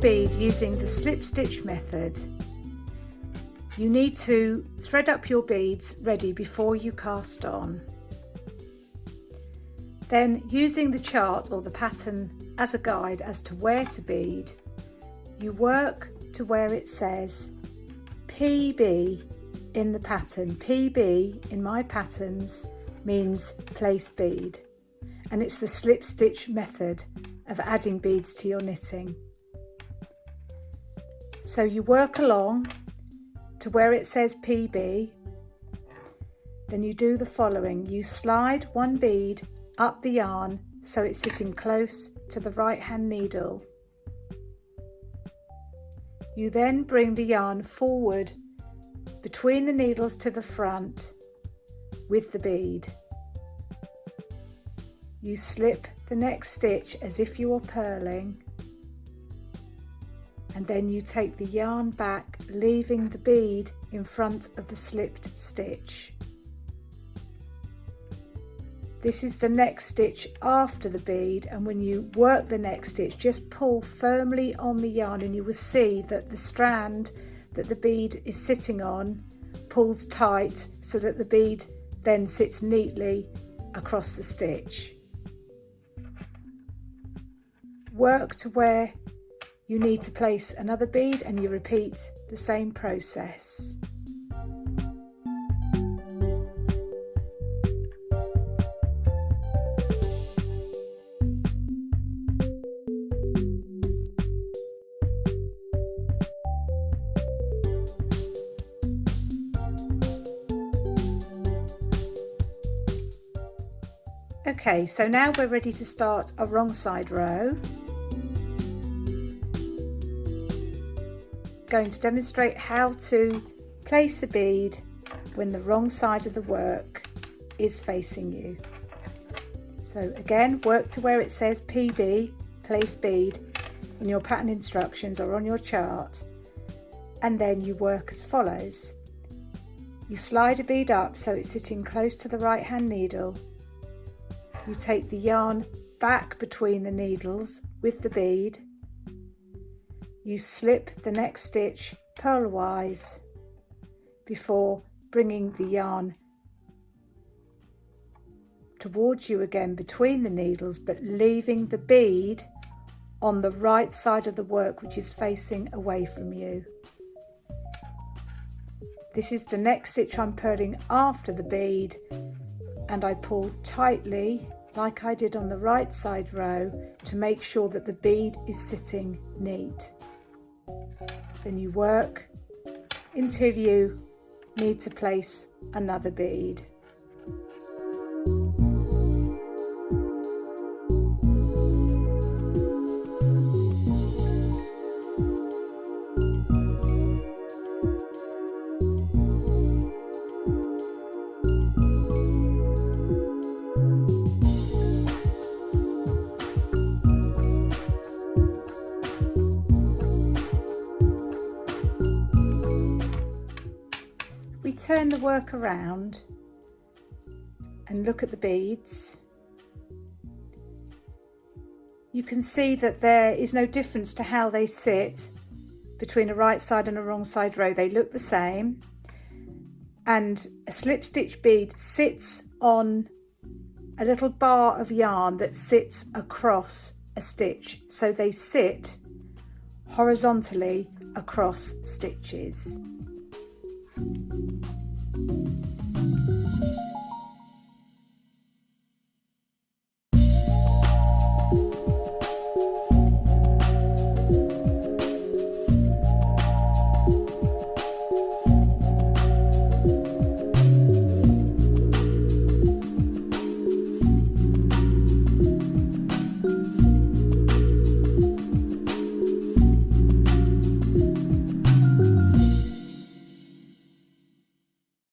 bead using the SlipStitch method, you need to thread up your beads ready before you cast on. Then, using the chart or the pattern as a guide as to where to bead, you work to where it says PB in the pattern. PB in my patterns means place bead, and it's the slip stitch method of adding beads to your knitting. So you work along to where it says PB, then you do the following. You slide one bead up the yarn so it's sitting close to the right hand needle. You then bring the yarn forward between the needles to the front with the bead. You slip the next stitch as if you were purling, and then you take the yarn back, leaving the bead in front of the slipped stitch. This is the next stitch after the bead, and when you work the next stitch, just pull firmly on the yarn and you will see that the strand that the bead is sitting on pulls tight so that the bead then sits neatly across the stitch. Work to where you need to place another bead and you repeat the same process. Okay, so now we're ready to start a wrong side row. Going to demonstrate how to place a bead when the wrong side of the work is facing you. So again, work to where it says PB, place bead, in your pattern instructions or on your chart, and then you work as follows. You slide a bead up so it's sitting close to the right hand needle. You take the yarn back between the needles with the bead. You slip the next stitch purlwise before bringing the yarn towards you again between the needles, but leaving the bead on the right side of the work, which is facing away from you. This is the next stitch I'm purling after the bead, and I pull tightly like I did on the right side row to make sure that the bead is sitting neat. Then you work until you need to place another bead. Turn the work around and look at the beads. You can see that there is no difference to how they sit between a right side and a wrong side row. They look the same, and a slip stitch bead sits on a little bar of yarn that sits across a stitch, so they sit horizontally across stitches.